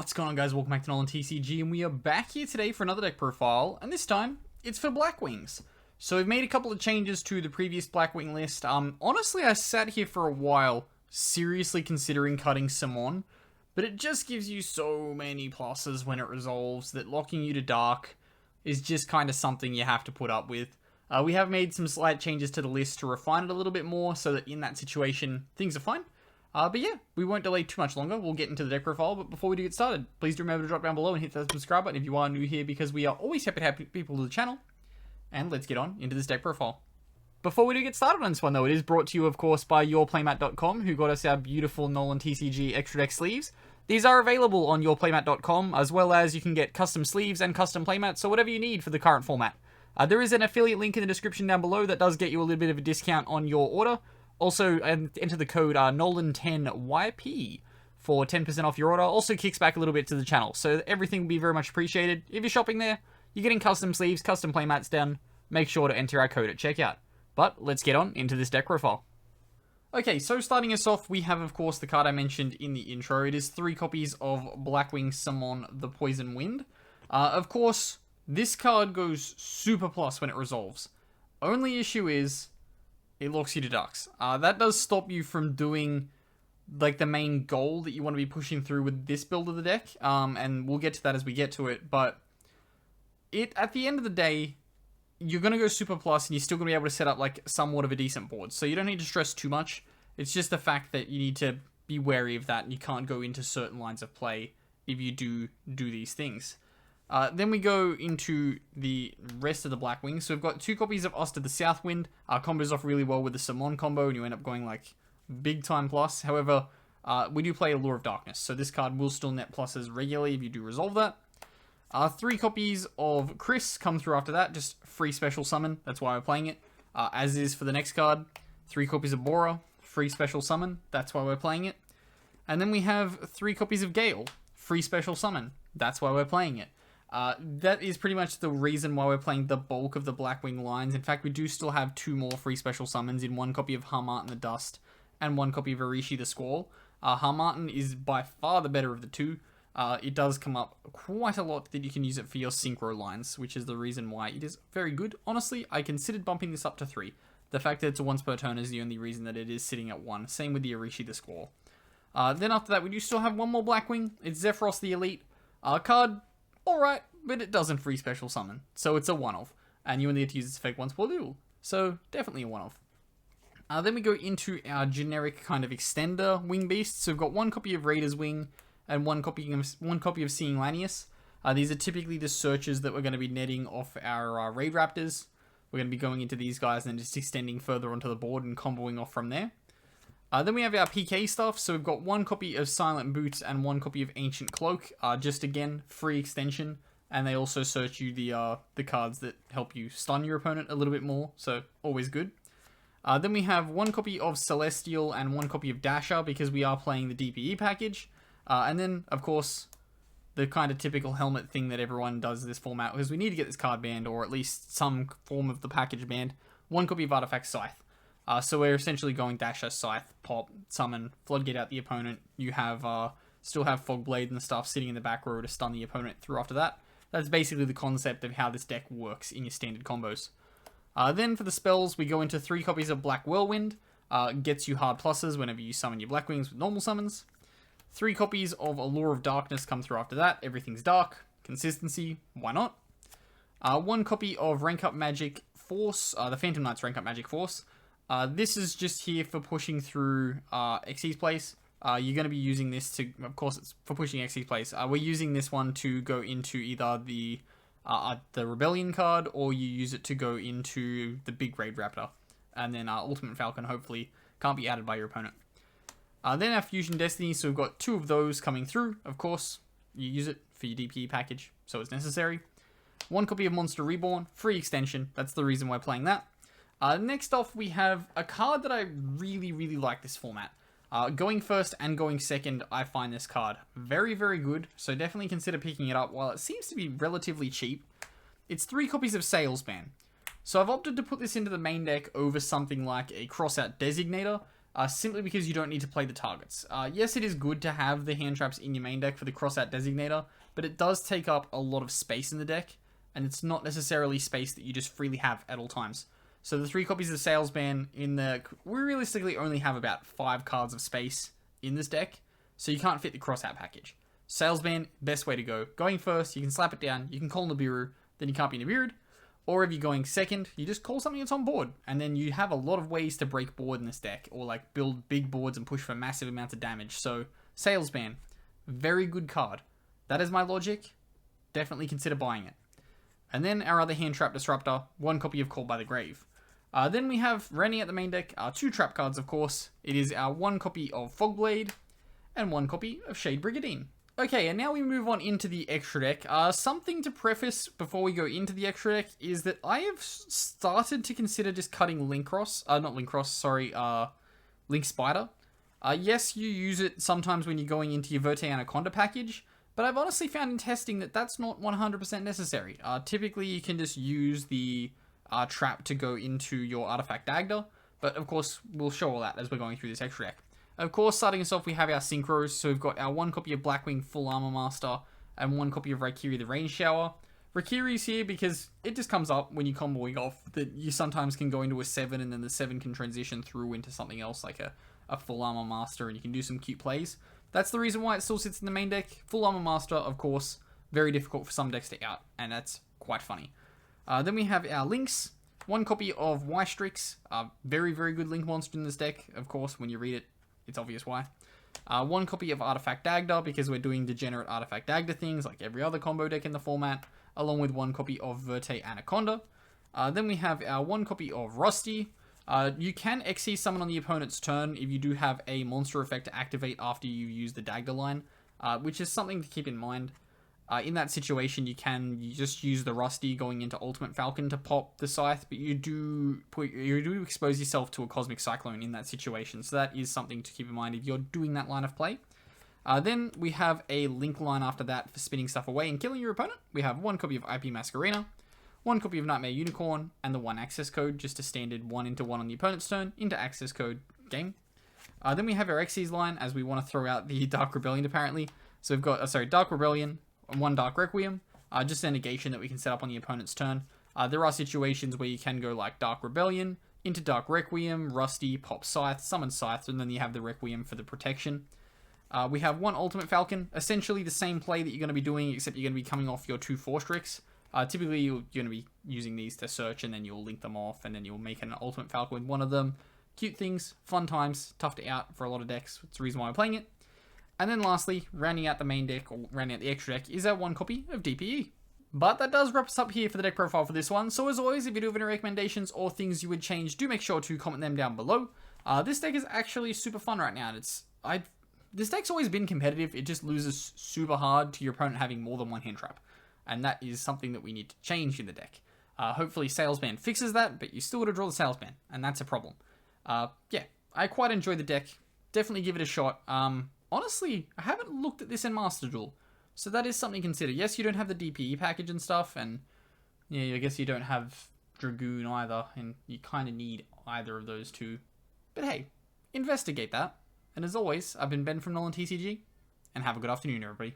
What's going on, guys? Welcome back to NolanTCG, and we are back here today for another deck profile, and this time, it's for Blackwings. So we've made a couple of changes to the previous Blackwing list. Honestly, I sat here for a while, seriously considering cutting Simon, but it just gives you so many pluses when it resolves that locking you to Dark is just kind of something you have to put up with. We have made some slight changes to the list to refine it a little bit more, so that in that situation, things are fine. But yeah, we won't delay too much longer. We'll get into the deck profile, but before we do get started, please do remember to drop down below and hit that subscribe button if you are new here, because we are always happy to have people to the channel. And let's get on into this deck profile. Before we do get started on this one, though, it is brought to you, of course, by yourplaymat.com, who got us our beautiful NolanTCG extra deck sleeves. These are available on yourplaymat.com, as well as you can get custom sleeves and custom playmats, so whatever you need for the current format. There is an affiliate link in the description down below that does get you a little bit of a discount on your order. Also, enter the code NolanTCG for 10% off your order. Also kicks back a little bit to the channel, so everything will be very much appreciated. If you're shopping there, you're getting custom sleeves, custom playmats down. Make sure to enter our code at checkout. But let's get on into this deck profile. Okay, so starting us off, we have, of course, the card I mentioned in the intro. It is 3 copies of Blackwing Simon the Poison Wind. Of course, this card goes super plus when it resolves. Only issue is it locks you to Darks. That does stop you from doing like the main goal that you want to be pushing through with this build of the deck. And we'll get to that as we get to it. But at the end of the day, you're going to go super plus and you're still going to be able to set up like somewhat of a decent board. So you don't need to stress too much. It's just the fact that you need to be wary of that and you can't go into certain lines of play if you do these things. Then we go into the rest of the Blackwing. So we've got 2 copies of Us to the Southwind. Combos off really well with the Simon combo, and you end up going like big time plus. However, we do play Allure of Darkness, so this card will still net pluses regularly if you do resolve that. 3 copies of Chris come through after that, just free special summon. That's why we're playing it. As is for the next card, 3 copies of Bora, free special summon. That's why we're playing it. And then we have 3 copies of Gale, free special summon. That's why we're playing it. That is pretty much the reason why we're playing the bulk of the Blackwing lines. In fact, we do still have 2 more free special summons in 1 copy of Harmartin the Dust and 1 copy of Arishi the Squall. Harmartin is by far the better of the 2. It does come up quite a lot that you can use it for your synchro lines, which is the reason why it is very good. Honestly, I considered bumping this up to 3. The fact that it's a once per turn is the only reason that it is sitting at 1. Same with the Arishi the Squall. Then after that, we do still have 1 more Blackwing. It's Zephyros the Elite. Card, alright, but it doesn't free special summon, so it's a one-off, and you only get to use this effect once per duel, so definitely a one-off. Then we go into our generic kind of extender wing beasts. So we've got 1 copy of Raider's Wing and 1 copy of Seeing Lanius. These are typically the searches that we're going to be netting off our Raid Raptors. We're going to be going into these guys and then just extending further onto the board and comboing off from there. Then we have our PK stuff, so we've got 1 copy of Silent Boots and 1 copy of Ancient Cloak, just again, free extension, and they also search you the cards that help you stun your opponent a little bit more, so always good. Then we have 1 copy of Celestial and 1 copy of Dasher, because we are playing the DPE package, and then, of course, the kind of typical helmet thing that everyone does this format, because we need to get this card banned, or at least some form of the package banned. 1 copy of Artifact Scythe. So we're essentially going Dasher, Scythe, Pop, Summon, Floodgate out the opponent. You have still have Fogblade and stuff sitting in the back row to stun the opponent through after that. That's basically the concept of how this deck works in your standard combos. Then for the spells, we go into 3 copies of Black Whirlwind. Gets you hard pluses whenever you summon your Blackwings with normal summons. 3 copies of Allure of Darkness come through after that. Everything's dark. Consistency, why not? 1 copy of Rank Up Magic Force, the Phantom Knight's Rank Up Magic Force. This is just here for pushing through Xyz's Place. You're going to be using this to, of course, it's for pushing Xyz's Place. We're using this one to go into either the Rebellion card, or you use it to go into the big Raid Raptor. And then Ultimate Falcon, hopefully, can't be added by your opponent. Then our Fusion Destiny, so we've got 2 of those coming through. Of course, you use it for your DPE package, so it's necessary. 1 copy of Monster Reborn, free extension. That's the reason we're playing that. Next off, we have a card that I really, really like this format. Going first and going second, I find this card very, very good, so definitely consider picking it up while it seems to be relatively cheap. It's 3 copies of Salesman. So I've opted to put this into the main deck over something like a Crossout Designator, simply because you don't need to play the targets. Yes, it is good to have the hand traps in your main deck for the crossout designator, but it does take up a lot of space in the deck, and it's not necessarily space that you just freely have at all times. So the 3 copies of Salesman we realistically only have about 5 cards of space in this deck, so you can't fit the crossout package. Salesman, best way to go. Going first, you can slap it down, you can call Nibiru, then you can't be Nibiru'd. Or if you're going second, you just call something that's on board, and then you have a lot of ways to break board in this deck, or like build big boards and push for massive amounts of damage. So, Salesman, very good card. That is my logic. Definitely consider buying it. And then our other hand trap disruptor, 1 copy of Called by the Grave. Then we have running at the main deck, 2 trap cards, of course. It is our 1 copy of Fogblade and 1 copy of Shade Brigadine. Okay, and now we move on into the extra deck. Something to preface before we go into the extra deck is that I have started to consider just cutting Link Spider. Yes, you use it sometimes when you're going into your Verte Anaconda package, but I've honestly found in testing that that's not 100% necessary. Typically, you can just use the trap to go into your Artifact Dagda, but of course, we'll show all that as we're going through this extra deck. Of course, starting us off, we have our Synchros. So we've got our 1 copy of Blackwing Full Armor Master and 1 copy of Raikiri the Rain Shower. Raikiri's here because it just comes up when you're comboing off that you sometimes can go into a 7 and then the 7 can transition through into something else like a Full Armor Master and you can do some cute plays. That's the reason why it still sits in the main deck. Full Armor Master, of course, very difficult for some decks to out, and that's quite funny. Then we have our Links. 1 copy of Ystrix, very, very good Link monster in this deck. Of course, when you read it, it's obvious why. 1 copy of Artifact Dagda, because we're doing degenerate Artifact Dagda things like every other combo deck in the format, along with 1 copy of Verte Anaconda. Then we have our 1 copy of Rusty. You can XC summon on the opponent's turn if you do have a monster effect to activate after you use the Dagda line, which is something to keep in mind. In that situation, you just use the Rusty going into Ultimate Falcon to pop the Scythe, but you do expose yourself to a Cosmic Cyclone in that situation, so that is something to keep in mind if you're doing that line of play. Then we have a Link line after that for spinning stuff away and killing your opponent. We have 1 copy of IP Masquerena, 1 copy of Nightmare Unicorn, and the 1 access code, just a standard 1/1 on the opponent's turn, into access code game. Then we have our Xyz line, as we want to throw out the Dark Rebellion apparently. So we've got, Dark Rebellion, 1 Dark Requiem, just a negation that we can set up on the opponent's turn. There are situations where you can go like Dark Rebellion, into Dark Requiem, Rusty, pop Scythe, summon Scythe, and then you have the Requiem for the protection. We have 1 Ultimate Falcon, essentially the same play that you're going to be doing, except you're going to be coming off your 2 Forstrix. Typically, you're going to be using these to search, and then you'll link them off, and then you'll make an Ultimate Falcon with one of them. Cute things, fun times, tough to out for a lot of decks. It's the reason why I'm playing it. And then lastly, rounding out the main deck, or rounding out the extra deck, is our 1 copy of DPE. But that does wrap us up here for the deck profile for this one. So as always, if you do have any recommendations or things you would change, do make sure to comment them down below. This deck is actually super fun right now. This deck's always been competitive. It just loses super hard to your opponent having more than 1 hand trap. And that is something that we need to change in the deck. Hopefully Salesman fixes that, but you still got to draw the Salesman, and that's a problem. Yeah, I quite enjoy the deck. Definitely give it a shot. Honestly, I haven't looked at this in Master Duel, so that is something to consider. Yes, you don't have the DPE package and stuff, and yeah, I guess you don't have Dragoon either, and you kind of need either of those two. But hey, investigate that. And as always, I've been Ben from NolanTCG, and have a good afternoon, everybody.